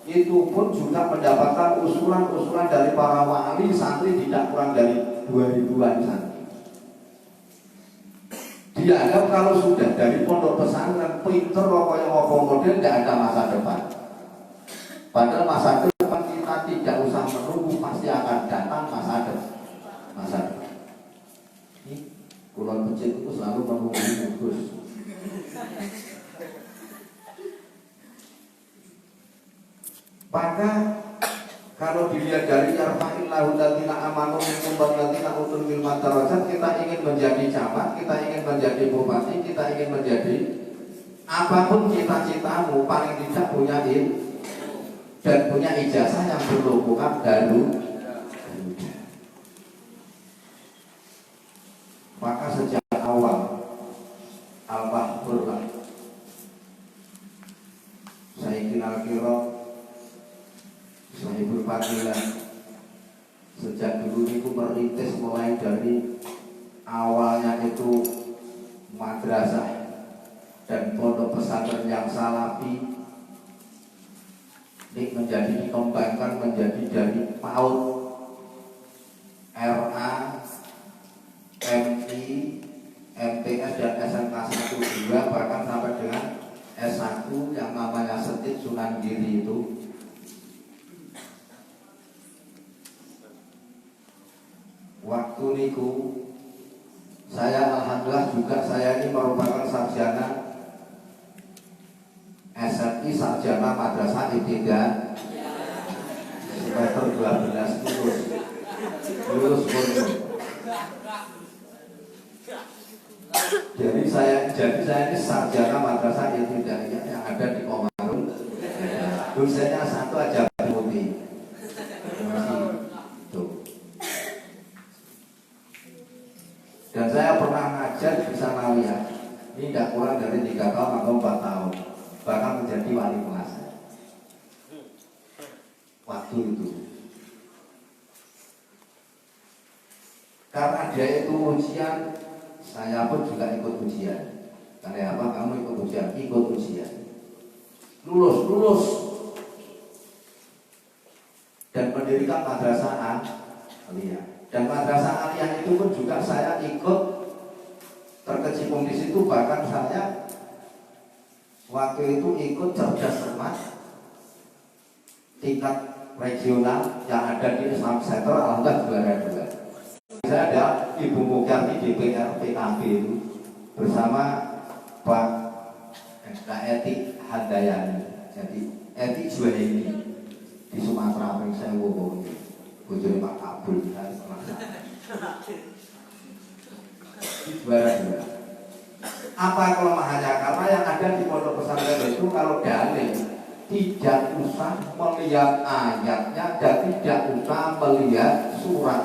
itu pun juga mendapatkan usulan-usulan dari para wali santri tidak kurang dari 2000-an santri. Dianggap kalau sudah dari pondok pesantren pinter pokoknya ngopo model tidak ada masa depan. Padahal masa depan kita tidak usah menunggu, pasti akan datang masa depan. Ini Kulon Masjid itu selalu menunggu Gus. Maka kalau dilihat dari yarfa'illahu alladziina aamanu minkum walladziina utul ilma darajat, kita ingin menjadi camat, kita ingin menjadi bupati, kita ingin menjadi apapun cita-citamu, paling tidak punya dan punya ijazah yang berhubungan Garuda. Maka sejak awal Al-Bahburlah saya kira Sahibul Fadilah sejak dulu itu merintis mulai dari awalnya itu madrasah dan pondok pesantren yang salafi, ini menjadi dikembangkan menjadi dari PAUD, RA, MI, MTS dan SMK 1, 2 bahkan sampai dengan S1 yang namanya Setid Sunan Giri itu. Waktu niku saya alhamdulillah juga saya ini merupakan sarjana SMI, sarjana Madrasah Ibtidaiyah semester 12 lulus pun. Jadi saya ini sarjana Madrasah Ibtidaiyah yang ada di Komarun. Dosennya satu aja putih. Dan saya pernah ngajar di Sanawiyah. Ini tidak kurang dari 3 tahun atau 4 tahun. Bahkan menjadi wali kelas waktu itu. Karena dia itu ujian, saya pun juga ikut ujian. Karena apa? Kamu ikut ujian, ikut ujian. Lulus. Dan mendirikan madrasah aliyah. Dan madrasah aliyah itu pun juga saya ikut terkecimpung di situ. Bahkan saya waktu itu ikut cerdas cermat tingkat regional yang ada di Islam Center, alhamdulillah juara 2. Saya ada Ibu Mukyati DPR PKB itu bersama Pak Eti Handayani. Jadi Eti juara ini di Sumatera yang saya ngomong bojone Pak Kabul kan juara 2. Apa kelemahannya? Karena yang ada di pondok pesantren itu kalau dalil tidak usah melihat ayatnya dan tidak usah melihat surat.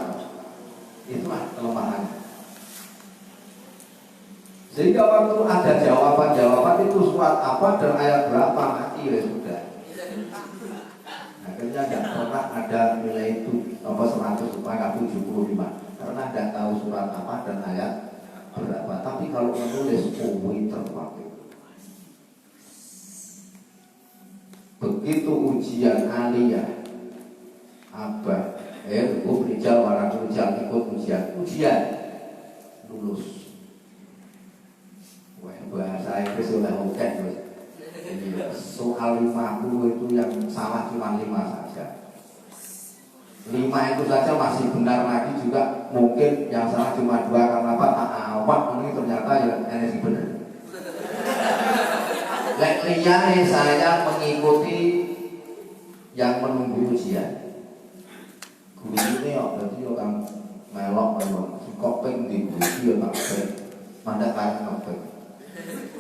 Itulah kelemahannya. Sehingga waktu ada jawaban itu surat apa dan ayat berapa mati ya sudah. Akhirnya tidak pernah ada nilai itu nomor 100 supaya 75 karena tidak tahu surat apa dan ayat berapa. Tapi kalau menulis pinter waktu itu. Begitu ujian aliyah abah rijal warang rijal ikut ujian lulus. Wah, bahasa Inggris sudah oke. Soal 50 itu yang salah cuma 5 saja. 5 itu saja masih benar, lagi juga mungkin yang salah cuma 2 karena apa? Awak ini ternyata ya energi benar. Liyane saya mengikuti yang menunggu ujian. Guru ini berarti orang melok si kopeng di guru tak ben mandat kan kopeng.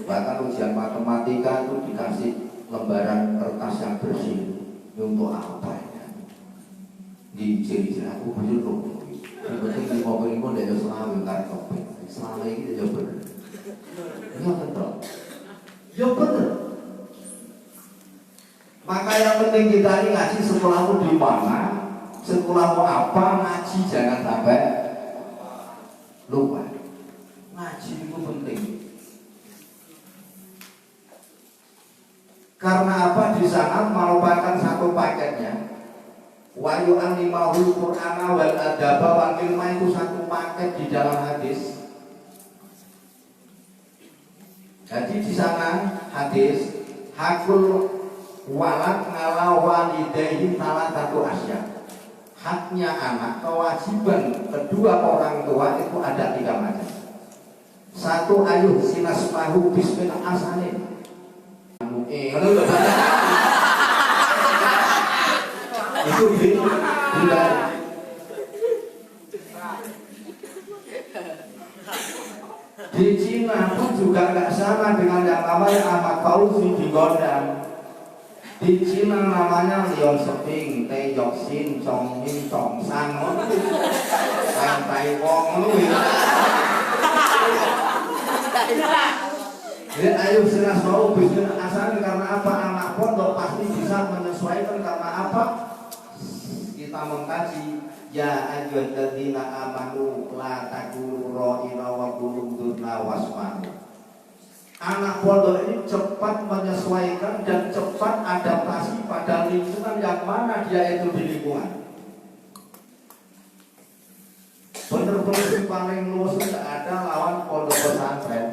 Bahkan ujian matematika itu dikasih lembaran kertas yang bersih. Untuk apa ya? Di ciri-ciri aku bener. Yang penting di mobil ini dia selalu kan kopeng. Selalu ini dia bener. Ini betul. Ya bener. Maka yang penting kita ini ngaji sekolahmu di mana, sekolahmu apa, ngaji jangan sampai lupa. Ngaji itu penting. Karena apa? Di sana merupakan satu satu paketnya. Wa yu'allimahul Qur'ana wal adaba wal ilma itu satu paket di dalam hadis. Jadi di sana hadis hakul walad ngala walidayhi salah satu asya. Haknya anak, kewajiban kedua orang tua itu ada 3 macam. Satu, ayuh sinasmahu bismil asanin. Itu bulan. Di Cina pun juga nggak sama dengan yang namanya Ahmad Fauzi di Gondang. Di Cina namanya Leon Seping, Teh Yoksin, Chong Min, Chong San, Santai Wong lu. Jadi ayo sinas mau bisnis asal karena apa? Anak pondok pasti bisa menyesuaikan karena apa? Kita mengkaji ya ayyuhalladzina amanu la taqulu ra'ina wa qulu durna wasma'u. Anak pondok ini cepat menyesuaikan dan cepat adaptasi pada lingkungan yang mana dia itu di lingkungan. Benar-benar paling luas tidak ada lawan pondok pesantren.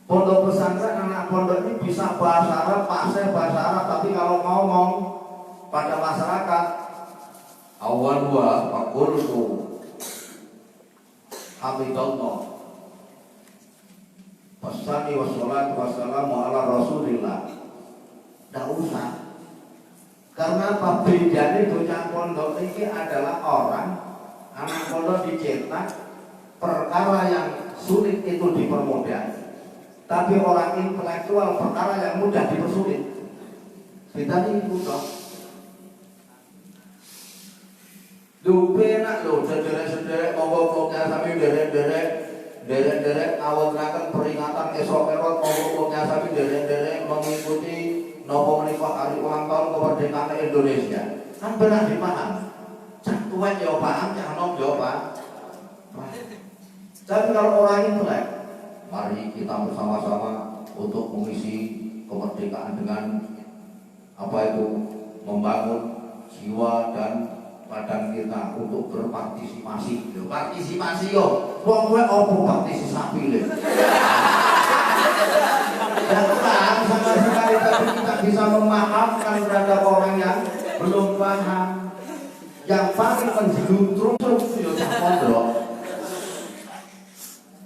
Pondok pesantren anak pondok ini bisa bahasa Arab, pasir bahasa Arab, tapi kalau ngomong pada masyarakat awal wa faqultu hamidallah wassalli wassalatu wassalamu ala rasulillah. Tidak usah. Karena apa? Bedanya bocah pondok ini adalah orang anak pondok dicetak perkara yang sulit itu dipermudah. Tapi orang intelektual perkara yang mudah dipersulit. Kita ini mudah. Lupa nak lo sederek-sederek ngomong-ngomongnya sampai derek awal gerakan peringatan esok-esok ngomong-ngomongnya sampai derek mengikuti nopo menikah hari ulang tahun kemerdekaan Indonesia. Kan benar dipaham. Cak tuan jawab paham, cak nom jawab paham. Tapi kalau orang intelek, mari kita bersama-sama untuk mengisi kemerdekaan dengan apa itu membangun jiwa dan badan kita untuk berpartisipasi. Partisipasi yo, wong kowe opo partisipasi le? Jangan sama sekali tapi kita bisa memaafkan terhadap orang yang belum paham. Yang paling menjeluntrung yo pondok.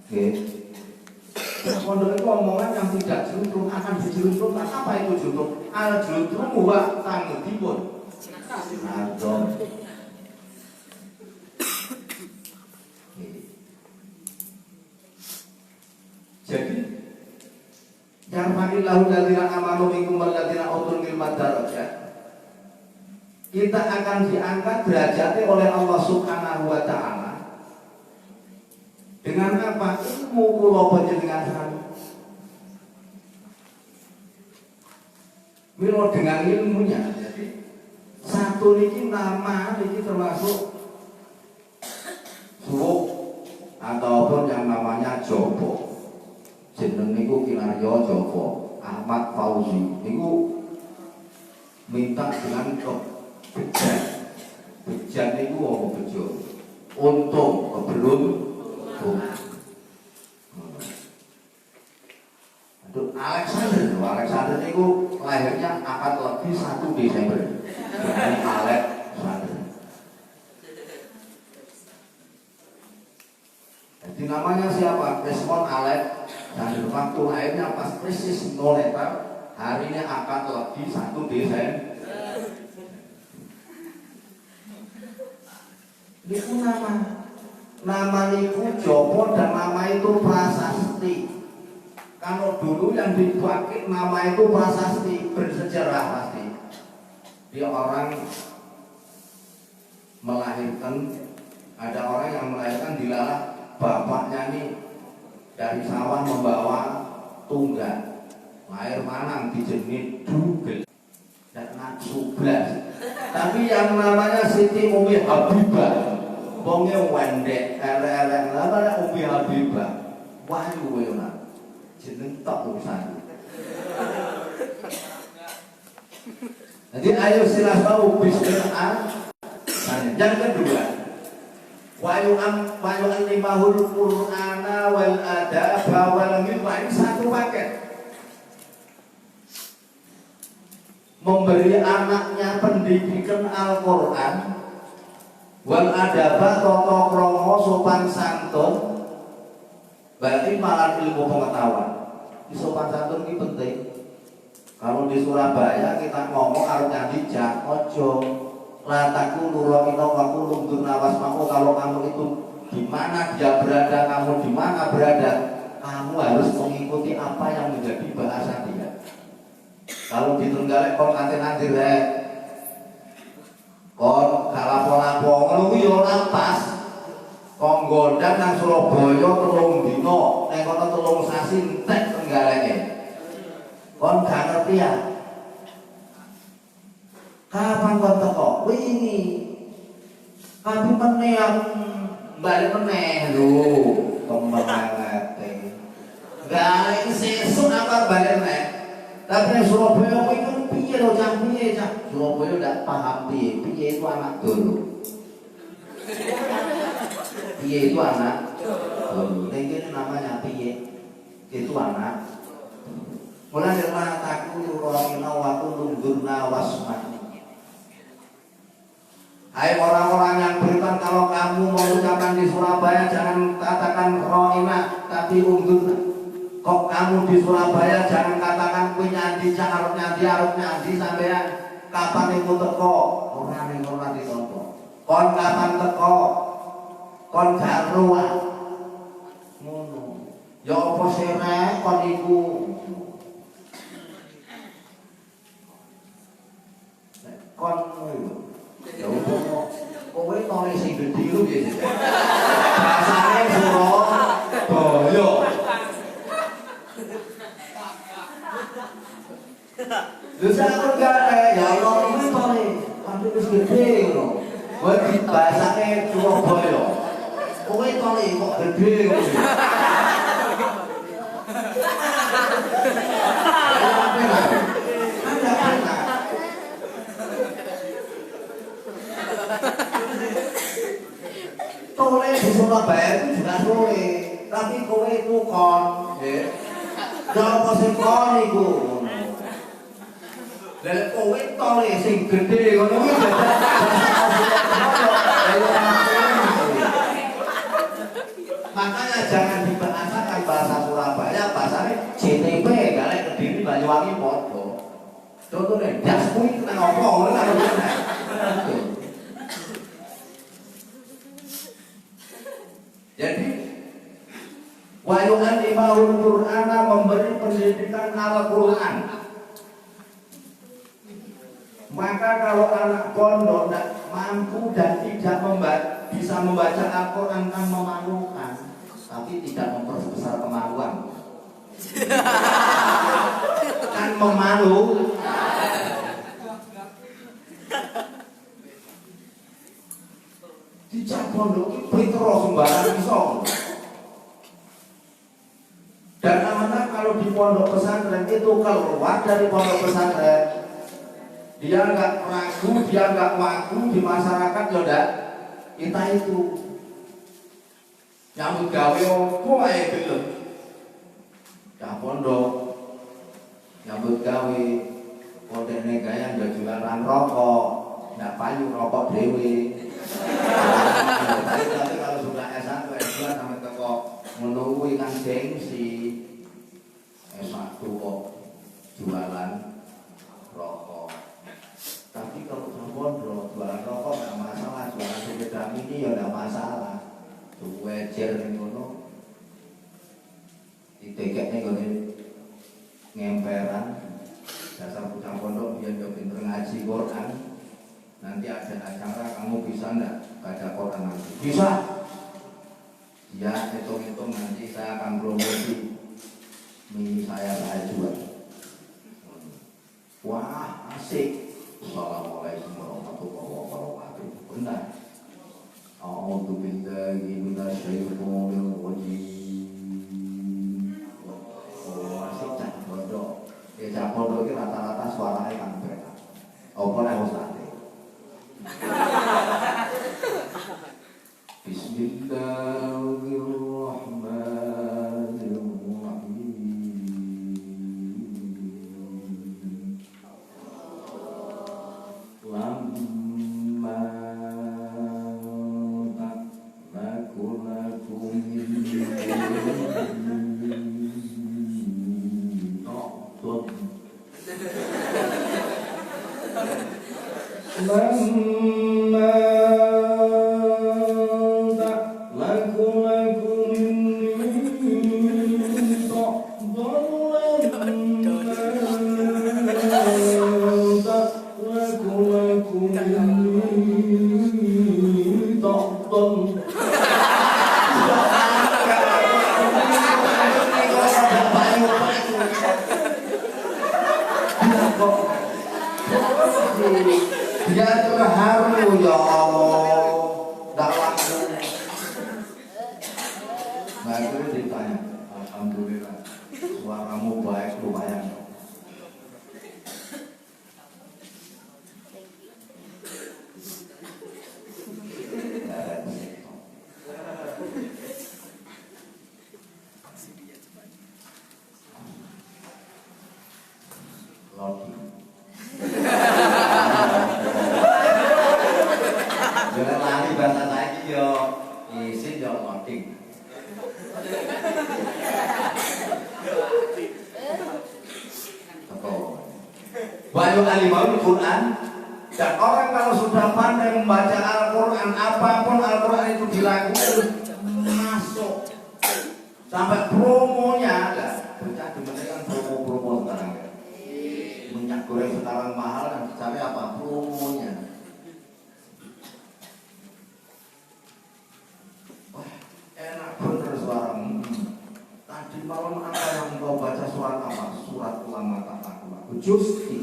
Oke. Pondok itu omongan yang tidak jeluntrung akan dijeluntrungkan. Apa itu jeluntrung? Al jeluntrung wa tangdibun. Adon. Jadi yarfa'illahu alladziina aamanu minkum walladziina utul ilma darajat. Kita akan diangkat derajatnya oleh Allah Subhanahu wa taala. Dengan apa? Ilmu kula panjenengan. Milo dengan ilmunya. Jadi satu niki nama niki termasuk suwuk ataupun yang namanya Jopo. Jeneng niku Kinaryo Jopo Ahmad Fauzi niku minta dengan kebejan. Bejan niku apa bejo? Untung kebelun. Aduh, Alexander niku lahirnya akad lebih 1 Desember. Jadi Alexander. Jadi namanya siapa? Desmond Alex. Dan waktu lahirnya pas persis moneter, harinya akan lebih 1 Desember. Itu nama niku Jopo dan nama itu prasasti. Kalau dulu yang dipakai nama itu prasasti, bersejarah pasti. Dia orang melahirkan, ada orang yang melahirkan dilalah bapaknya nih dari sawah membawa tunggal, lahir manang dijenit Dugel dan Naksu Blas. Tapi yang namanya Siti Umi Habibah, wonge wendek, elek-elek, namanya Umi Habibah. Wahyu wena, jeneng tak urusan. Jadi ayo silah tahu bismillah. Yang kedua, wayu'an limahul qur'ana wal adaba wal milma, ini satu paket. Memberi anaknya pendidikan Al-Quran wal adaba, tata krama, sopan santun, berarti malah ilmu pengetahuan. Di sopan santun ini penting. Kalau di Surabaya kita ngomong harus dijak ojo lataku nurokita waku lunggur nawas mako. Kalau kamu itu di mana dia berada, kamu di mana berada, kamu harus mengikuti apa yang menjadi bahasa dia. Kalau di Trenggalek kon nanti kon kalapo-lapo ngono yo pas. Kon gondang nang Surabaya 3 dina, nek kono 3 sasi entek Trenggaleke. Kon gak ngerti ya? Kapan kon teko? Wingi. Tapi meneh aku balik meneh lho, kemelete. Gak sesuk apa balik meneh. Tapi nek Surabaya kuwi kan piye lho Cak, piye Cak? Surabaya ndak paham piye itu anak dulu. Piye itu anak dulu. Nek kene namanya piye? Itu anak. Mulai dari taku yuromina waktu lunggurna wasman. Hai orang-orang yang beriman, kalau kamu mau ucapan di Surabaya jangan katakan roina tapi unggurna. Kok kamu di Surabaya jangan katakan punya nyandi, arep nyandi sampean kapan iku teko? Ora ditompo. Kon kapan teko? Kon gak ruwah. Ngono. Ya apa sire kon iku? Kon ya umpama kowe tole sing gedhe lho piye. Bahasane Surabaya. Lha sak gak ya ono kuwi tole, tapi wis gedhe ngono. Kowe bahasane Surabaya. Kowe tole kok gedhe ngono. Tole di Surabaya itu juga tole, tapi kowe itu kon, ya. Jangan sing kon iku. Lah kowe tole sing gedhe ngono kuwi makanya jangan dibahasakan bahasa Surabaya, bahasanya JTB, galek Kediri, Banyuwangi padha. Contohnya das kuwi nang apa ngono kan. Jadi wayu'an limahul qur'ana, memberi pendidikan Al-Quran. Maka kalau anak pondok tidak mampu dan tidak bisa membaca Al-Quran kan memalukan, tapi tidak memperbesar kemaluan. Kan memalu. Dijak pondok itu pitro sembarang iso. Dan amanah kalau di pondok pesantren itu keluar dari pondok pesantren, dia nggak ragu, dia nggak wagu di masyarakat, ya udah kita itu nyambut gawe opo ae gelem. Ya pondok nyambut gawe kodene gaya ndak jualan rokok, ndak payu rokok dhewe. Tapi kalau sudah S1, S2 sampai teko ngono kuwi kan gengsi. S1 kok jualan rokok. Tapi kalau pondok jualan rokok enggak masalah, jualan sepeda mini ya enggak masalah. Wejer ning ngono. Ditekekne gone ngemperan. Dasar bocah pondok biar yo pinter ngaji Quran. Nanti ada acara kamu bisa enggak baca Quran nanti? Bisa. Ya, hitung-hitung nanti saya akan promosi mini saya jual. Wah, asik. Assalamualaikum warahmatullahi wabarakatuh. Benar. A'udzu billahi minasyaitonir rajim. Oh, asik cak pondok. Ya cak pondok iki rata-rata suaranya kan beda. Apa nek usate? Bismillahirrahmanirrahim. Lamma takulakum Lamma dia terharu ya Allah, tak langsung. Nah itu ditanya, alhamdulillah, suaramu baik lumayan. Lagi. Jangan lari bahasa saya yo, isin yo loading. Wayu alimul Quran, dan orang kalau sudah pandai membaca Al-Quran, apapun Al-Quran itu dilakukan masuk sampai promonya ada. Bocah dimenangkan promo-promo sekarang ya. Minyak goreng sekarang mahal dan sampai apa promonya. Enak bener suaramu. Tadi malam apa yang kau baca surat apa? Surat ulama kata juz 32.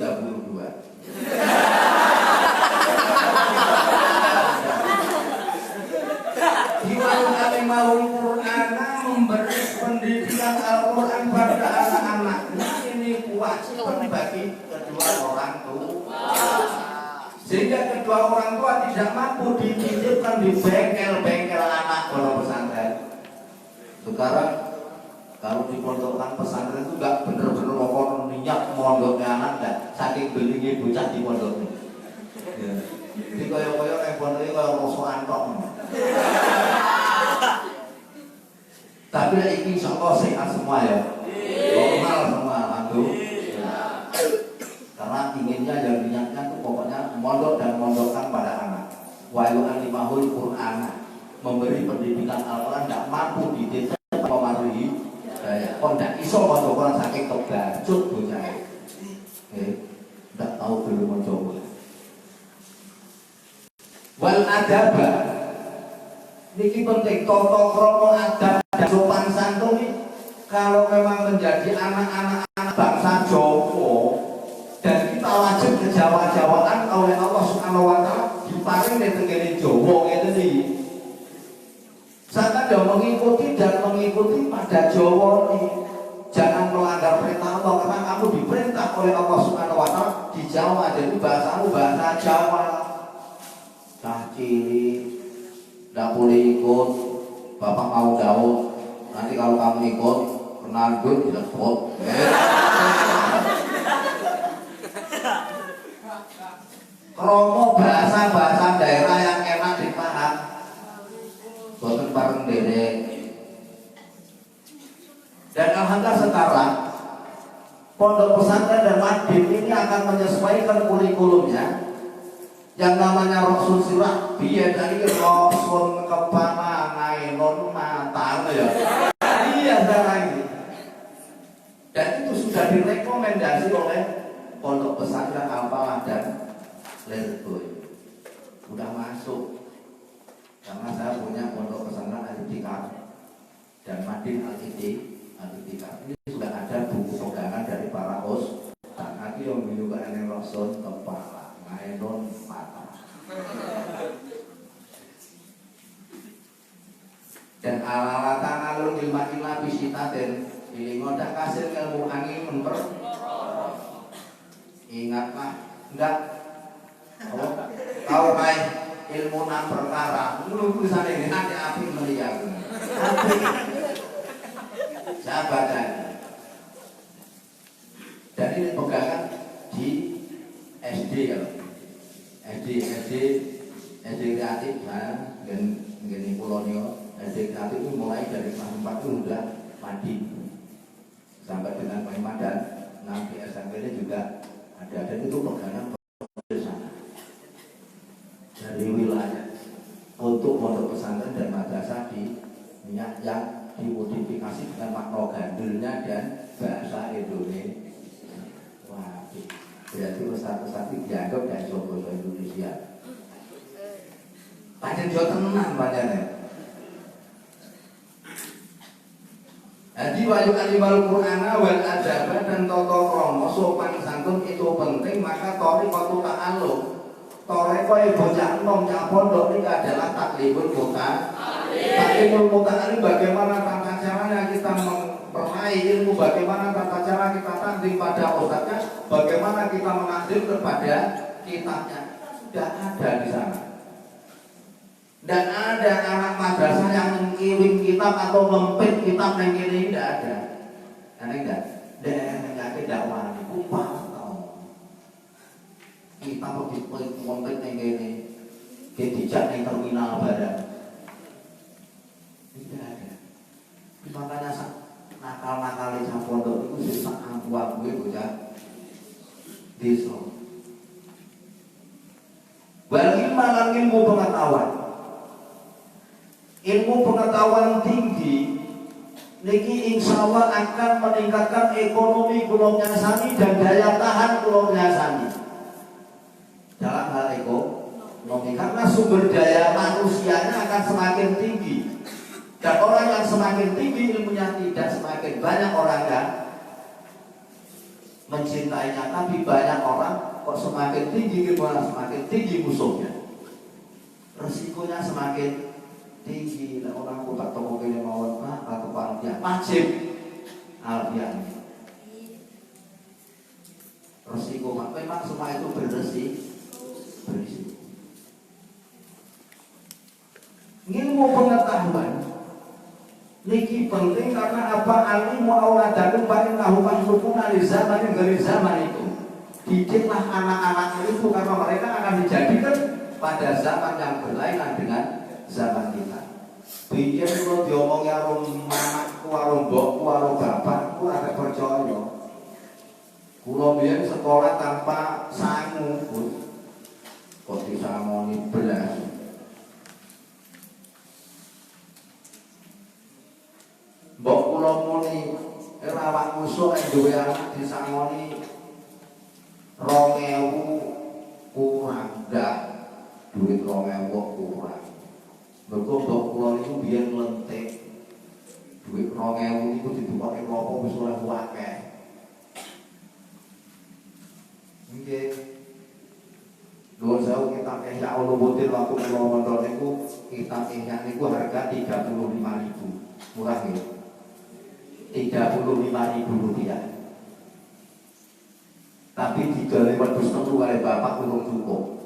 Diwarnai Quran memberi pendidikan Al-Quran pada anak-anaknya ini kewajiban bagi kedua orang tua. Sehingga kedua orang tua tidak mampu dititipkan di bengkel-bengkel anak pondok pesantren. Sekarang kalau di pondokan pesantren itu nggak bener-bener mau niat mondoknya anak dan saking belinya bocah di pondoknya. Ya. Jadi koyo-koyo yang pondoknya koyo rosokan tok. Tapi ini insya Allah sehat semua ya. Normal semua alhamdulillah. Karena inginnya yang niatnya tuh pokoknya mondok dan mondokkan pada anak. Wa yu'allimahul Qur'an, memberi pendidikan Al-Quran tidak mampu dididik mematuhi daya. Kok tidak iso mondok saking kebacut bocah. Tidak tahu belum mencoba. Wal adaba, niki penting tata krama adab dan sopan santun ini. Kalau memang menjadi anak-anak bangsa Jawa dan kita wajib kejawa-jawaan oleh Allah Subhanahu wa taala diparing tengene Jawa ngene iki. Sampai mengikuti dan mengikuti pada Jawa ini. Jangan melanggar perintah Allah karena kamu diperintah oleh Allah Subhanahu wa taala di Jawa, jadi bahasamu bahasa Jawa. Cah cilik tidak boleh ikut, bapak mau jauh. Nanti kalau kamu ikut, kena duit dilebut. Kromo bahasa-bahasa daerah yang enak dipaham. Boten bareng derek. Dan alhamdulillah sekarang pondok pesantren dan madin ini akan menyesuaikan kurikulumnya. Yang namanya Rasul Sirah biar dari Rasul kepala ngainun mata ya. Iya sekarang ini. Dan itu sudah direkomendasi oleh pondok pesantren Al-Falah dan Lerboy. Sudah masuk. Karena saya punya pondok pesantren Al-Itikaf dan Madin Al-Itikaf. Ini sudah ada buku pegangan dari para host. Dan nanti yang juga ini Rasul kepala ngainun mata. Dan alalatan alun ilma bisita dan ilingodak kasir ilmu angin memper. Ingatlah, enggak Kau main ilmu enam perkara, lu tulisan ini nanti api melihat. Saya baca. Dan ini pegangan di SD kalau SD kreatif kan, gini kolonial SD kreatif itu mulai dari kelas 4 itu sudah mandi sampai dengan Pemain dan nanti SMP ini juga ada dan itu pegangan di sana dari wilayah untuk pondok pesantren dan madrasah di minyak yang dimodifikasi dengan makna gandelnya dan bahasa Indonesia. Wah, berarti ustaz-ustaz itu dianggap dari bahasa Indonesia. Pancen yo tenan pancene. Jadi wayu alimal Qur'ana wal adaba dan tata krama sopan santun itu penting, maka thariqatu ta'allum. Thariqah bocah enom cah pondok ini adalah takliful muta. Takliful muta ini bagaimana tata caranya kita mempelai ilmu, bagaimana tata cara kita tanding pada ustadznya, bagaimana kita mengadir kepada kitabnya. Sudah ada di sana. Dan ada anak madrasah yang mengirim kitab atau mempit kitab yang ini tidak ada. Karena enggak, dan menyakit dakwah itu tau. Kita pergi mempit yang ini, dijak yang terminal badan. Tidak ada. Makanya nakal-nakal di pondok itu susah ampuh gue bocah desa. Bagi malam ilmu pengetahuan. Ilmu pengetahuan tinggi niki insya Allah akan meningkatkan ekonomi Pulau Nyasani dan daya tahan Pulau Nyasani dalam hal ekonomi, karena sumber daya manusianya akan semakin tinggi dan orang yang semakin tinggi ilmunya tidak semakin banyak orang yang mencintainya, tapi banyak orang kok semakin tinggi ilmunya semakin tinggi musuhnya, resikonya semakin tinggi. Orang kota toko kene mawon atau panitia wajib alfiah. Resiko memang semua itu berisiko. Ilmu pengetahuan niki penting karena apa? Alimu auladakum fa innahu mahlukun li zaman dari zaman itu. Didiklah anak-anak itu karena mereka akan dijadikan pada zaman yang berlainan dengan zaman kita. Bikin kalau diomong ya mamaku, karo mbokku, karo bapakku agak percaya. Kulo biyen sekolah tanpa sangu, kok disangoni belas. Mbok kulo muni rawak musuh duwe anak disangoni 2000 kurang dak, duit 2000 kurang. Mergo mbok kula niku biyen lentik. Duit 2000 niku ditukake klopo wis ora akeh. Nggih. Nuwun sewu kita Ihya Ulumuddin waktu kula mondok niku kitab Ihya niku harga 35.000. Murah nggih. 35.000 rupiah. Tapi digale wedhus telu kali bapak urung cukup.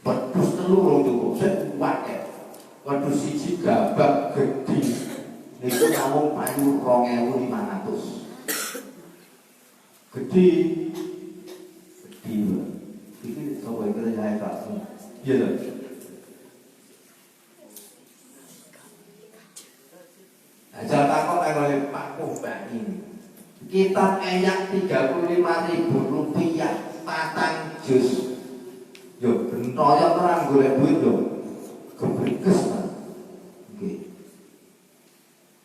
Wedhus telu urung cukup. Waduh, waduh siji gabak gede niku namung payu 2.500. Gede iki sapa iki ya Pak. Iya lho. Aja takon oleh Pak Mbak ini. Kitab Ihya 35.000 rupiah patang juz. Yo bentoyo terang golek duit yo. Kebrikes kan. Nggih.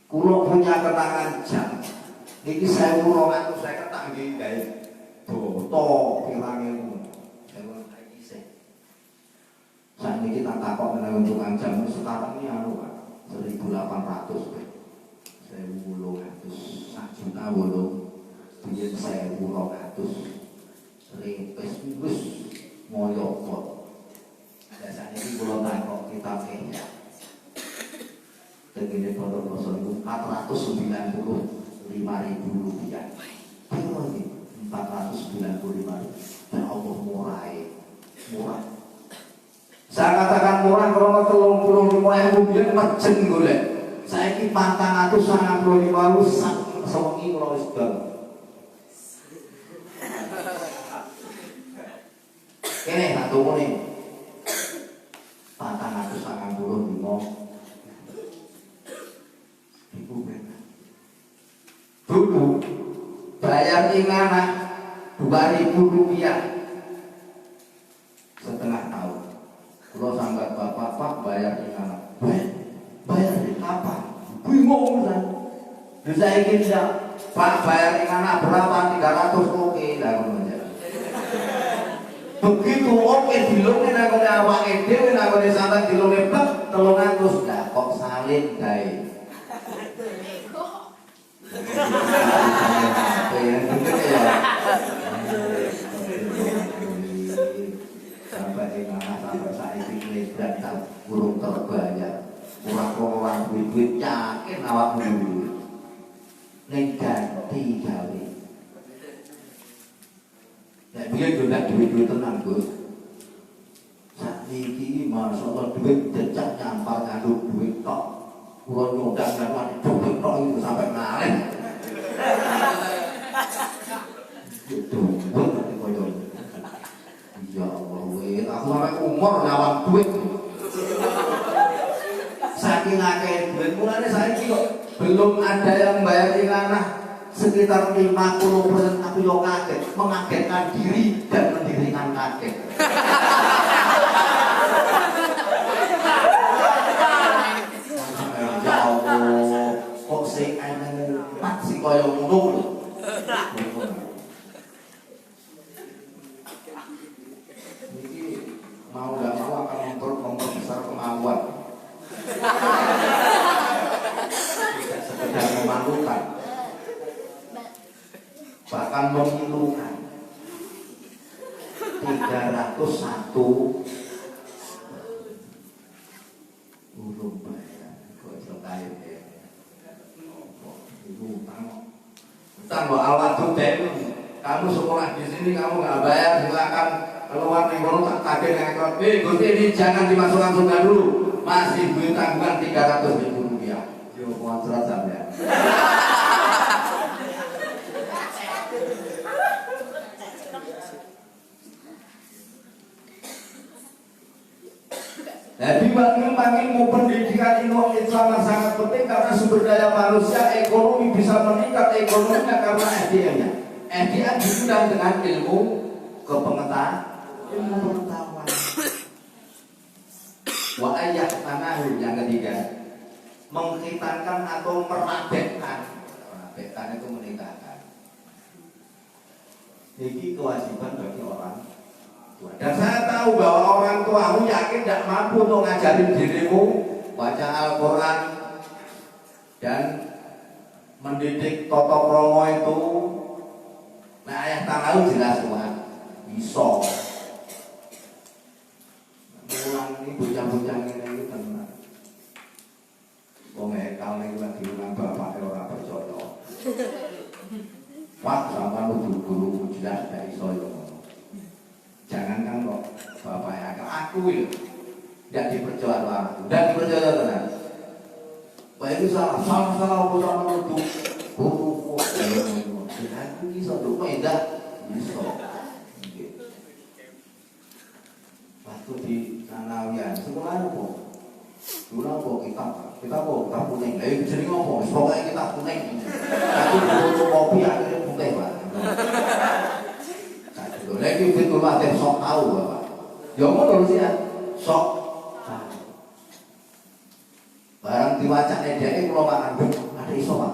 Kulo punya kenangan jam. Niki 1.200 saya ketak nggih gawe boto pirang-pirang. Saya saiki sih. Saat ini kita takok mengenai untungan jam sekarang ini anu Pak 1.800. 1.800 sak juta wolu. Biyen 1.200. Repes wis moyo kok. Biasanya ini kalau takok kita Ihya tegene pondok dosa itu 495.000 rupiah. Berapa ini? 495.000. Ya Allah murah. Murah. Saya katakan murah kalau 35.000 biyen mejen golek. Saiki 495.000 sak sewengi kula wis dol. Kene tak tukune. 495. Ibu benar. Dulu bayar anak 2.000 rupiah setengah tahun. Kalau sampai bapak bayar anak, bayar di kapan? Bingung kan? Bisa ingin tidak? Pak bayar anak berapa? 300 oke lah aja. Begitu oke dilungin aku awak dhewe aku sampai dilungin plek 300 dah kok salin gawe. Sampai saiki dan burung terbayar kurang duit yakin awak dulu ning ganti gawe nek biyen yo ndak duit tenang Gus sakniki masyaallah duit jejak nyampar ngandung duit tok kula nyodang nang duit tok itu sampai ngalih itu koyo ya Allah aku sampai umur ngawang duit saking akeh duit mulane saiki kok belum ada yang bayar anak sekitar 50% tapi yo kaget mengagetkan diri dan mendirikan kaget ya Allah kok sing ana pat sing koyo ngono mau gak mau akan memperbesar kemauan tidak sekedar memalukan bahkan memilukan 301 belum bayar kok iso kaya itu utang kok alwaduk kamu sekolah di sini kamu nggak bayar silakan keluar nih kono tak tagih ngekot. Gusti ini jangan dimasukkan surga dulu. Masih duit tanggungan 300.000 rupiah. Yo kontrak sampean. Jadi ilmu pendidikan ilmu Islam sangat penting karena sumber daya manusia ekonomi bisa meningkat ekonominya karena SDM-nya. SDM diundang dengan ilmu kepengetahuan. Ilmu pengetahuan. Wa ayat tanahu yang ketiga menghitankan atau merabekkan. Merabekkan itu menikahkan. Ini kewajiban bagi orang tua. Dan saya tahu bahwa orang tuamu yakin tidak mampu untuk ngajarin dirimu baca Al-Quran dan mendidik toto kromo itu. Nah ayat tanahu jelas Tuhan iso. Ulang ini bocah-bocah ini tenang. Wong ekal ning lagi ulang bapak ora percaya. Wah, sama guru jelas gak iso yo. Jangan kan kok bapak ekal aku itu tidak dipercaya orang. Tidak dipercaya tenang. Baik itu salah apa sama itu. Guru kok aku iso tuh medah iso. Waktu di Nanawian, sekolah apa? Dulu apa kita kuning. Itu jadi ngomong, pokoknya kita kuning. Tapi dulu kopi akhirnya putih Pak. Lagi itu mati sok tahu Bapak. Ya ngono sih ya, sok. Barang diwaca dhek kula makan ada iso Pak.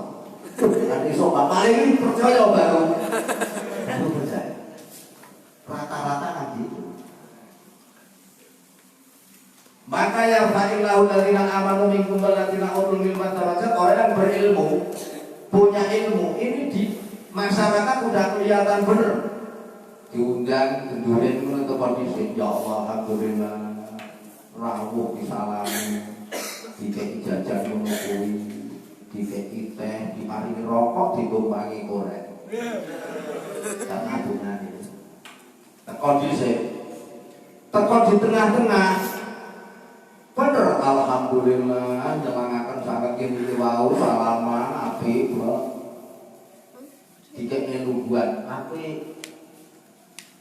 Ada iso Pak. Paling percaya baru percaya. Rata-rata kan gitu. Maka yang fa'illahu alladziina aamanu minkum walladziina utul ilma darajat, orang yang berilmu, punya ilmu, ini di masyarakat udah kelihatan bener. Diundang, kendurin ke kondisi, ya Allah, alhamdulillah, rawuh disalami, dikei jajan menukui, dikei teh, diparingi rokok, ditumpangi korek. Dan adunan itu. Kondisi teko di tengah-tengah. Bener alhamdulillah nyelangaken sanget kene wau salaman apik kok. Dikene nubuat apik.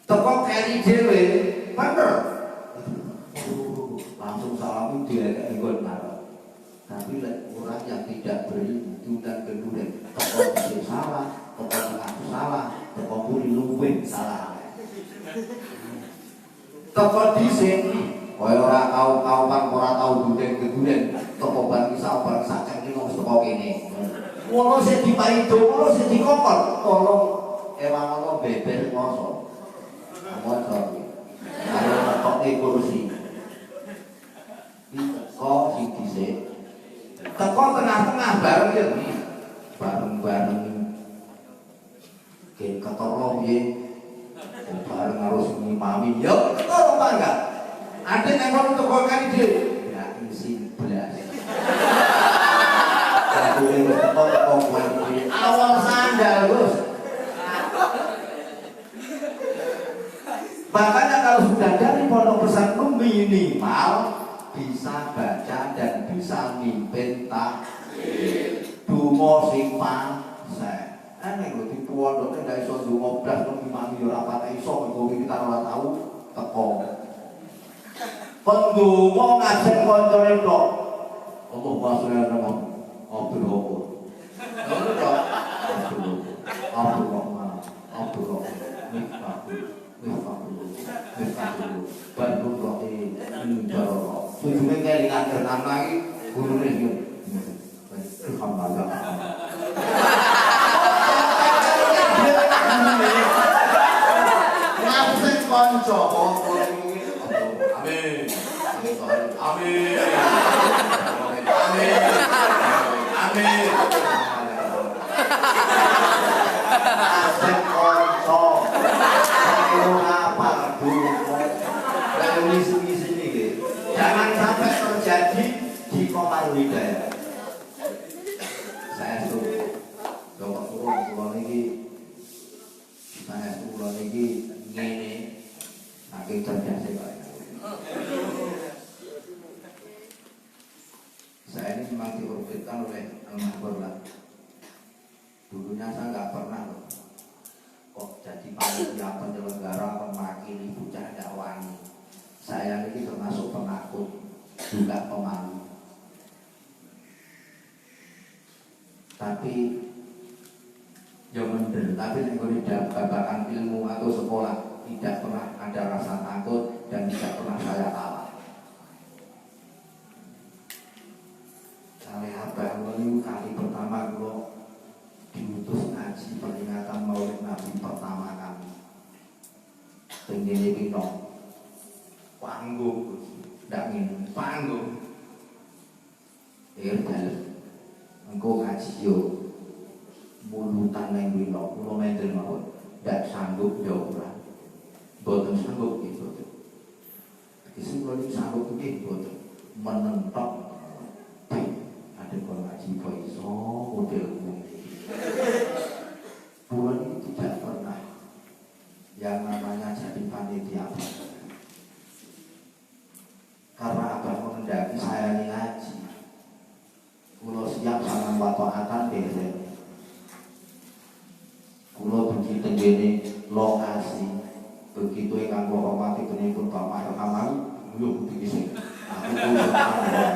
Teko keri dhewe, bener. Langsung salam direk nggon marah. Tapi lek orang yang tidak berilmu dan kemudian teko dhisik salah, teko tengah salah, teko mburi luwih salah. Teko dhisik kaya ora kau-kauan ora tau duren-duren teko ban isa bareng saceng iki wis teko kene. Ngono sing dipaido, ngono sing dikokon, tolong ewang ngono beber ngoso. Motor iki. Ayo tokke kursi. Teko sing dhisik. Teko tengah-tengah bareng ya. Bareng-bareng. Gen ketara piye? Bareng harus ngimami. Yo, ketara apa enggak? Ada yang mau teko kali dhewe. Ya isi belas. Satu ini teko awal sandal, Gus. Makanya kalau sudah dari pondok pesantren minimal bisa baca dan bisa mimpin takbir. Donga sing panseh. Aneh lho di pondok ndak iso donga blas nang imam yo ora patek iso kok kita ora tahu teko. Pendonga ngajeng kancane tok. Allah wasrene nang Abdul Ghafur. Ngono tok. Abdul Rahman, Abdul Rahim, Bandung Rohi, Jaro. Tujune kelingan tenan lagi gurune iki. Alhamdulillah. Ngapus kanca Amin. Amin. Amin. Amin. Asep konco. Ayo apa dulu. Lalu isi ini. Jangan sampai terjadi di Kota Hidayah. Saya suruh Bapak turun pulau ini. Saya suruh pulau ini ngene. Saking cerdas Pak. Saya ini memang diorbitkan oleh Al-Mahfur. Dulunya saya nggak pernah loh kok jadi panitia penyelenggara mewakili bocah dakwani. Saya ini termasuk penakut juga pemalu. Tapi jangan bener. Tapi yang tidak babakan ilmu atau sekolah tidak pernah ada rasa takut dan tidak pernah saya kalah. Kali apa ini kali pertama kalau diutus ngaji peringatan Maulid Nabi pertama kami. Tenggene pino panggung, ndak minum panggung. Dalem. Engko ngaji yo mulutan nang pino, kula mendel mawon. Ndak sanggup yo ora. Boten sanggup iki boten. Iki kula iki sanggup iki boten. Menentok ada kalau ngaji kok iso model bulan ini tidak pernah yang namanya jadi panitia karena abang mengendaki saya ini ngaji kulo siap sangat watoatan desa kulo begitu gini lokasi begitu yang kulo hormati penipun Bapak Al-Kamal yuk begini aku kulo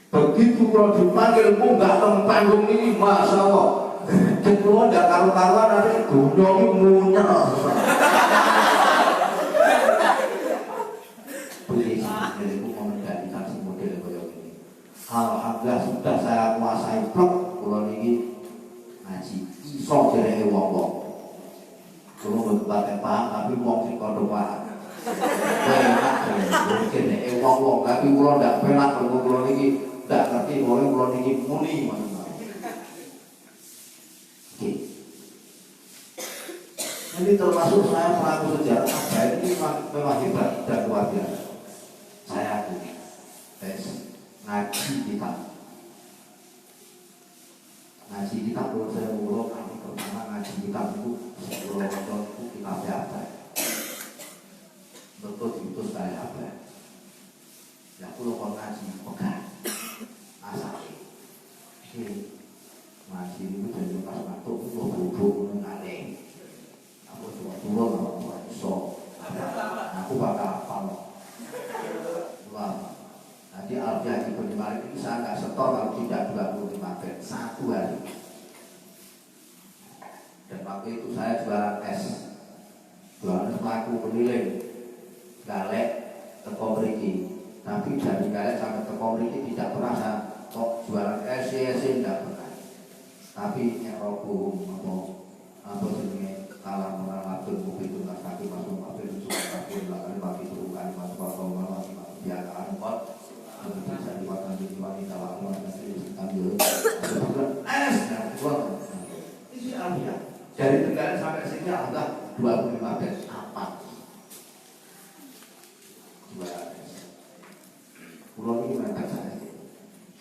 begitu kalau dipanggil munggah teng panggung ini, masya Allah, kalau tidak karu-karuan nanti gunung munyer. Boleh sih, itu mengendalikan si model kayak ini. Alhamdulillah sudah saya kuasai blok, kalau ini ngaji iso jadi wong-wong. Kalau berdebat paham, tapi wong sing kodo paham. Enak mungkin wong-wong, tapi kalau tidak penak, kalau ini tidak ngerti boleh kalau ini muni ini termasuk saya pelaku sejarah saya ini memang hebat dan luar biasa saya akui ngaji kita kalau saya mulai kami pertama ngaji kitab itu sebelum nonton kitab apa? Betul diutus kayak apa? Ya aku lo ngaji pegang asal ini ngaji itu jadi pas masuk itu bubuk ngaleng. Aku cuma turun kalau so aku bakal apa lo? Wah, nanti Alfiah di Malik ini saya nggak setor kalau tidak 25 bed satu hari. Dan waktu itu saya jualan es, jualan semaku keliling, galek teko mriki. Tapi dari galek sampai teko mriki tidak pernah saya kok jualan es tidak pernah. Tapi yang robo apa jenenge kalam malatun kopi itu nggak sakit masuk mobil suka sakit belakang bagi turukan masuk atau lagi biar angkot nanti bisa dimakan di wanita lama nanti ambil es dan buang isi alfiah dari Tenggara sampai sini ada 25 bed apa jualan es pulau ini mepet saya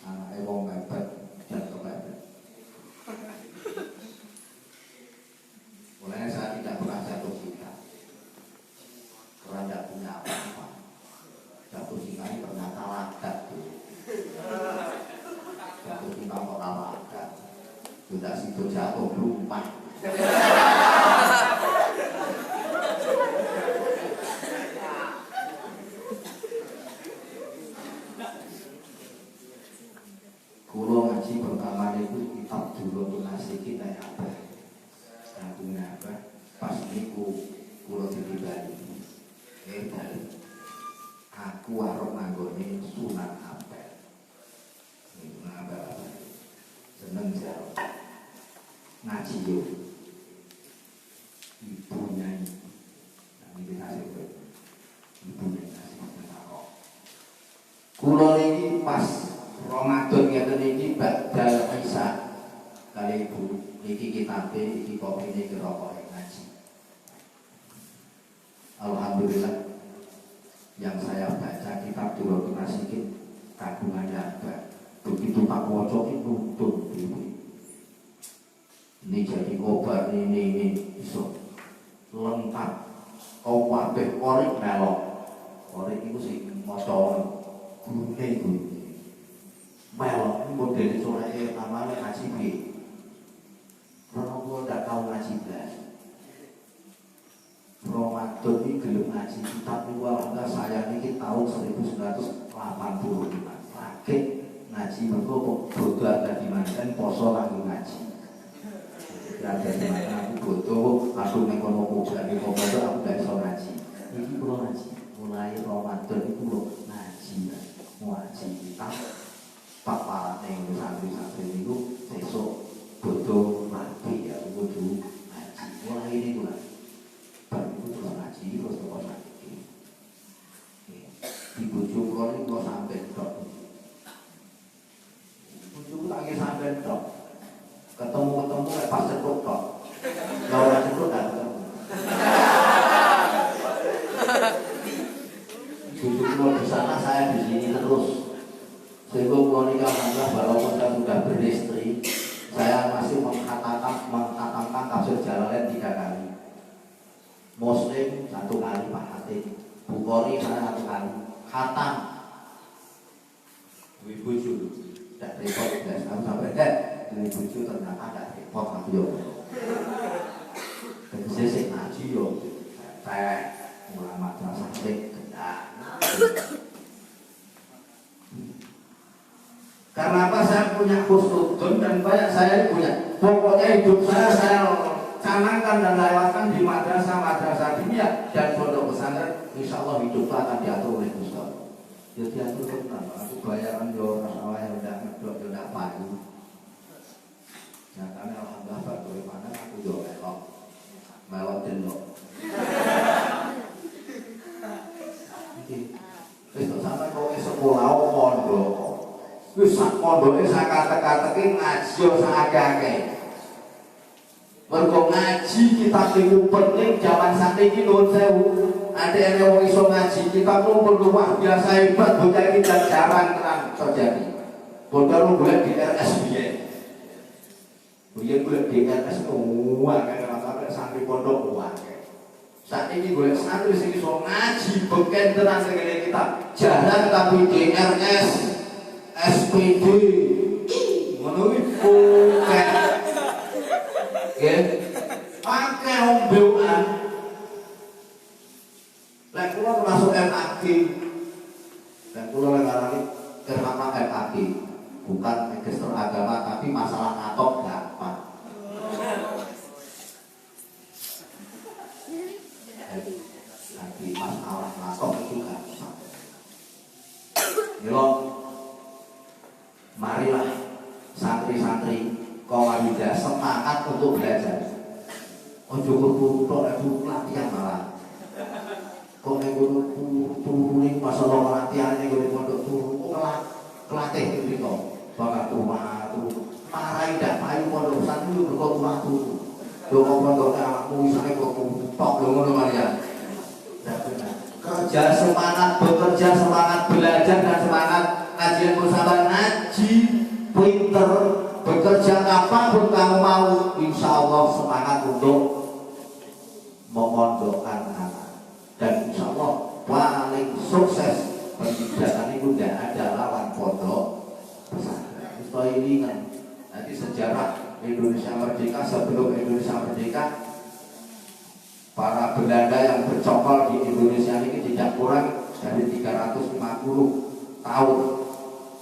anak wong mepet dan kepepet. Mulanya saya tidak pernah jatuh cinta karena tidak punya apa-apa. Jatuh cinta ini ternyata lagat tuh. Jatuh cinta kok lagat. Tidak situ jatuh lupa. Kulo ngaji pertama itu kitab dulu nasikin kayak apa? Punya apa? Pas niku kulo ditibani. Bali. Aku arep nanggone Sunan Ampel. Niku ngapel apa? Seneng jaro. Ngaji yo. Ibu nyai. Nang iki hasil ibu nyai. Kulo niki pas Ramadan ngeten iki badal Isa kali ibu iki kitabe iki kopine rokok ngaji. Alhamdulillah yang saya baca kitab Durratun Nasikin kagungannya apa? Begitu tak waca iki nuntun dhewe. Ini jadi obat ini iso lengkap. Kau kabeh korek melok. Korek iku sing maca gune kuwi. Melok model sore namanya ngaji piye? Karena gue tidak tahu ngaji belas. Ramadan ini gelap ngaji kitab ini alhamdulillah saya ini tahun 1985. Sakit ngaji mereka bodoh ada di mana kan poso lagi ngaji. Ada di mana aku bodoh, aku mengono dari komodo aku gak bisa ngaji. Ini pulau ngaji. Mulai Ramadan itu pulau ngaji, ngaji kitab. Pak Pak yang santri-santri itu besok bodoh mati ya bodoh ngaji. Mulai ini tuh lah. Baru itu tuh ngaji terus terus ngaji. Di bojo kula ini kula sampai dok. Bojo lagi sampai dok. Ketemu pas cetuk kok. Lah ora cetuk dak ketemu. Bojo kula di sana saya di sini terus. Sehingga Monika Alhamdulillah walaupun saya sudah beristri, saya masih menghatamkan tafsir Jalalain 3 kali. Muslim 1 kali Pak Hatim, Bukhari saya 1 kali. Khatam. Ibu julu, tidak repot guys. Kamu sampai dengan ibu ternyata tidak repot aku yo. Tegese sing ngaji yo, teh ulama madrasah sing gendah. Karena apa? Saya punya khusnudun dan banyak saya punya. Pokoknya hidup saya canangkan dan lewatkan di madrasah dunia dan pondok pesantren. Insya Allah hidup akan diatur oleh Gusti. Ya diatur tenang. Aku bayaran yo masalah yang udah ngedok yo udah payu. Nyatanya alhamdulillah bagaimana aku yo melok jendok. Terus sampai kau sekolah pondok. Wis sak pondoke sak kate-kateke ngaji yo sak akeh-akeh. Mergo ngaji kitab niku penting zaman sakniki nuwun sewu. Ade wong iso ngaji kitab niku luar biasa hebat bocah iki jarang tenan terjadi. Bocah golek di RS biyen. Biyen golek di RS wah kan golek santri pondok wae. Saat ini golek santri sing iso ngaji beken tenan sing ngene kita. Jarang tapi DRS, SPD, ngono iku kan. Nggih. Akeh ombean. Lek kula termasuk MAG. Dan kula ngarani kenapa MAG? Bukan magister agama tapi masalah ngatok gampang. Tapi masalah ngatok itu gampang. Yo, marilah santri-santri Qawarija semangat untuk belajar. Ojo kudu tok latihan malah. Kok nek turu ning masalah latihan ning pondok turu kelatih gitu. Bapak rumah tuh marai dak payu pondok santri berkot rumah tuh. Yo pondok aku isane kok tok lho ngono Maria. Kerja semangat bekerja, semangat belajar dan semangat ngajian bersama ngaji pinter bekerja apapun kamu mau, insya Allah semangat untuk memondokkan anak dan insya Allah paling sukses pendidikan itu tidak ada lawan pondok pesantren. Itu ini kan nanti sejarah Indonesia merdeka, sebelum Indonesia merdeka para Belanda yang bercokol di Indonesia ini tidak kurang dari 350 tahun.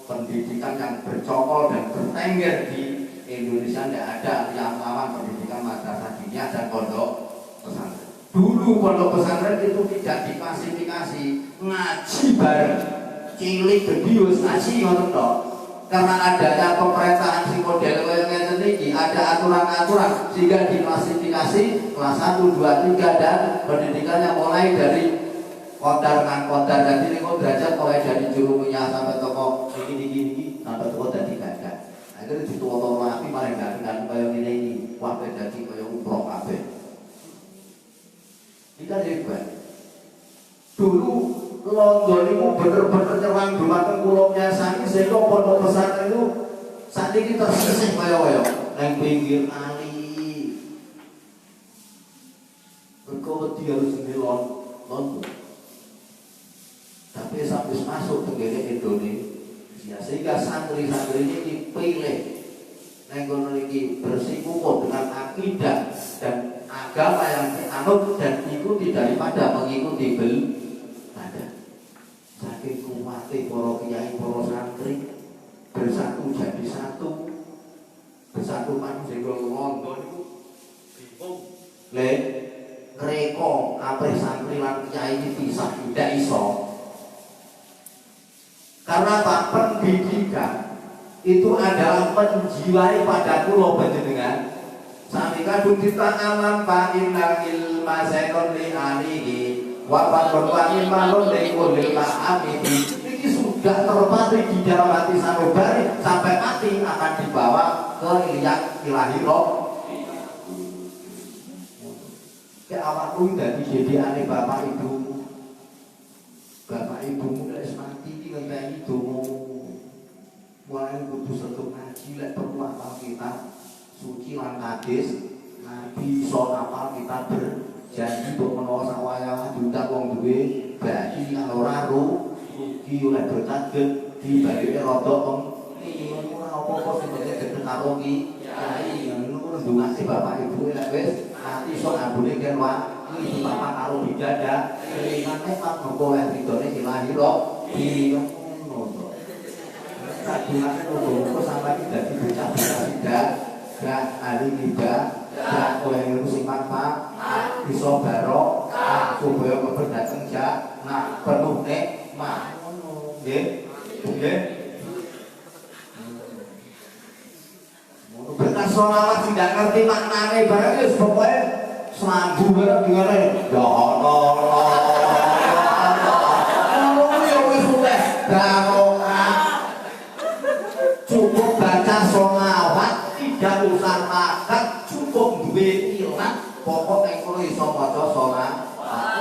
Pendidikan yang bercokol dan bertengger di Indonesia tidak ada yang lawan pendidikan madrasah diniyah dan pondok pesantren. Dulu pondok pesantren itu tidak diklasifikasi ngaji bareng cilik gebius ngaji ngoten tok. Karena adanya pemerintahan si model yang ngeten iki ada aturan-aturan sehingga diklasifikasi kelas 1, 2, 3 dan pendidikannya mulai dari kodar kan kodar dan ini derajat mulai dari jurumiyah sampai toko ini sampai toko dadi gagah. Akhirnya dituwa-tuwa api malah gak kaya ngene iki. Wah dadi kaya umroh kabeh. Kita hebat. Dulu London itu bener-bener nyerang dumateng kulonnya sani sehingga pondok pesantren itu saat ini tersisih kaya-kaya nang pinggir kali. Berkau harus di London. Tapi sampai masuk ke Indonesia sehingga santri-santri ini dipilih nenggono ini bersikukuh dengan akidah dan agama yang dianut dan ikuti daripada mengikuti belanda. Saking kuatnya para kiai, para santri bersatu jadi satu, bersatu manusia London itu bingung. Kreko apa santri lan kiai ini pisah tidak iso. Karena Pak pendidikan itu adalah menjiwai pada pulau panjenengan. Sami kadung dita'alam Pak innal ilma sekon li alihi wa fadlun ilmalun li kulli ma'amidi. Ini sudah terpatri di dalam hati sanubari sampai mati akan dibawa ke ilahi roh. Ke awakku dari dedekane bapak ibumu. Bapak ibumu wis mati iki ngenteni donga. Mulai kudu setuk ngaji lek perlu apal kita suci lan hadis. Nabi iso apal kita berjanji untuk menawa sawaya diundang wong duwe bayi kang ora rugi oleh berkaget dibagi rada wong iki ora apa-apa sing penting karo ki kiai ngono ndongake bapak ibu lek wis mati iso ambune kan wae iki bapak karo bidada keringan nek mengko oleh ridone ilahi roh di ngono to. Kadungane ngono sampai dadi bocah-bocah tidak gak ahli tidak gak oleh ilmu sing manfaat iso barok supaya keberdateng jak nah penuh nikmat ngono nggih nggih. Bekas sholawat tidak ngerti maknane barang wis pokoke slambu bareng dingane ya Allah ya wis oleh barokah. Cukup baca sholawat tidak usah makan, cukup duwe ilat pokok nek kowe iso maca sholawat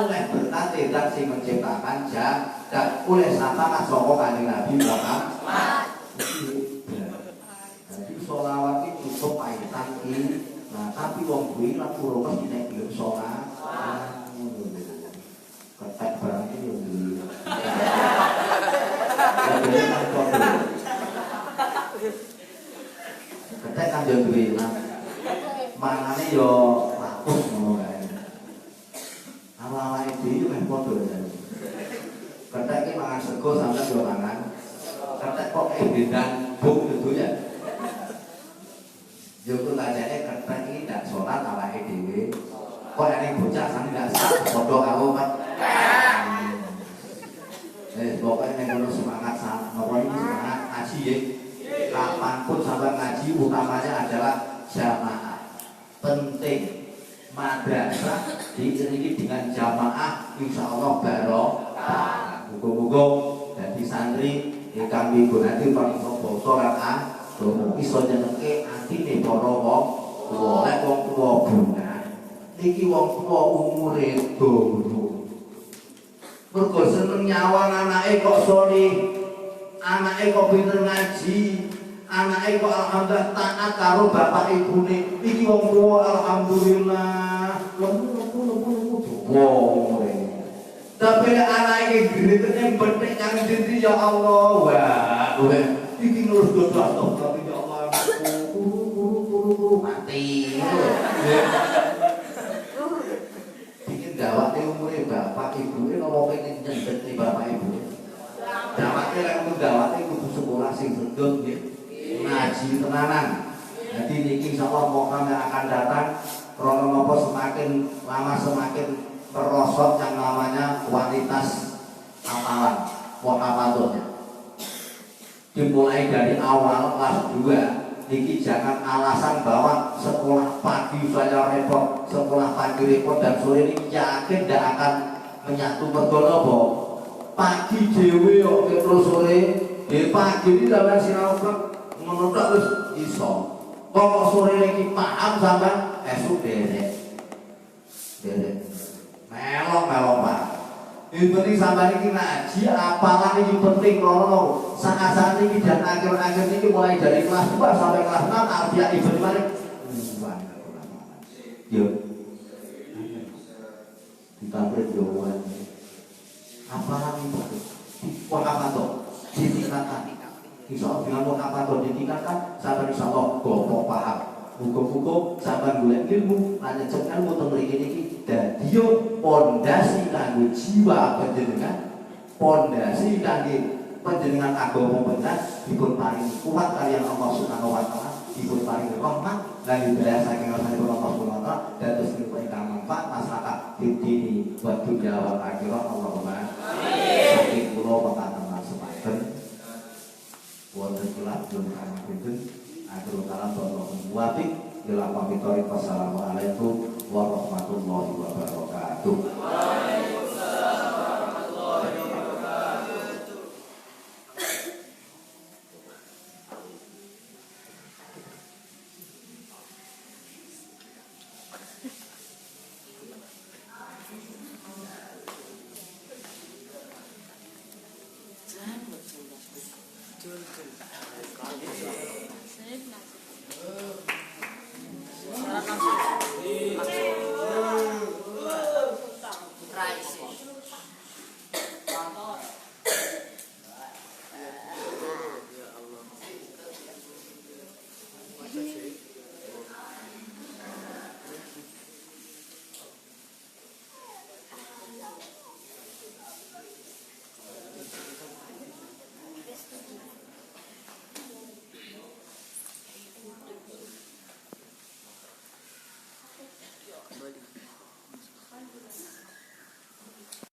oleh berkat dan sing menciptakan jagat oleh syafaat saka Kanjeng Nabi Muhammad. Jadi sholawat itu cukup paitan Nah, tapi wong kuwi lan pura mesti nek gelem salat. Ketek barang iki yo dulu. Ketek kan yo duwe lah. Mangane yo rakus ngono kae. Awal-awal dhewe meh padha ya. Ketek iki mangan sego sampeyan yo mangan. Ketek kok bendang bung gitu ya. Yo ku lajane ketek iki ndak salat awake dhewe. Kok nek bocah sane ndak sak padha karo pokoknya kalau semangat sama ini semangat ngaji ya. Kapanpun sampai ngaji utamanya adalah jamaah. Penting madrasah diiringi dengan jamaah, insya Allah barokah. Muga-muga dadi santri ingkang minggu nanti paling basa rakaat domo iso nyenengke atine para wong tuwa. Lek wong tuwa bunga niki wong tuwa umure dono. Mergo seneng nyawang anake kok soli, anake kok pinter ngaji, anake kok alhamdulillah taat karo bapak ibune. Iki wong tuwa alhamdulillah. Lemu. Wong. Tapi anake gretene betek kang dadi ya Allah. Wah, iki nurut dosa tapi ya Allah turu mati. Dawake umure bapak ibune nopo pengen nyendhet ni bapak ibune. Dawake lek dawake kudu sekolah sing sedot nggih. Ngaji tenanan. Jadi niki insyaallah moga akan datang krana napa semakin lama semakin merosot yang namanya kualitas amalan, muhafadzahnya. Dimulai dari awal kelas 2 niki jangan alasan bahwa sekolah pagi saja repot, sekolah pagi repot dan sore ini yakin tidak akan menyatu. Mergo napa? Pagi dhewe kok terus sore, pagi ini sampeyan sinau ngono tok wis iso. Kok sore iki paham sampean esuk derek. Melok Pak. Ini penting sampeyan iki ngaji apalan iki penting krono. Saat-saat ini dan akhir-akhir ini mulai dari kelas 2 sampai kelas 6 alfiah ibn Malik. Yo. Ditampil jawaban. Apalan itu? Wah apa tuh? Ditingkatkan. Insya Allah dengan wah apa tuh ditingkatkan sampai insya Allah gopok paham. Buku-buku sampai golek ilmu, hanya cek ilmu tentang ini dan dia pondasi kanggo jiwa panjenengan, pondasi kanggo panjenengan agama benar dipun paringi kuat kalian Allah Subhanahu wa taala, dipun paringi rahmat lan hidayah saking Allah Subhanahu wa taala dados niku ingkang manfaat masyarakat dini wa dunya wal akhirah. Allahumma amin. Saking kula pekaten semaken wonten kelas dun kang pinten atur kalam sallallahu muwafiq ila pamit. Wassalamualaikum warahmatullahi wabarakatuh.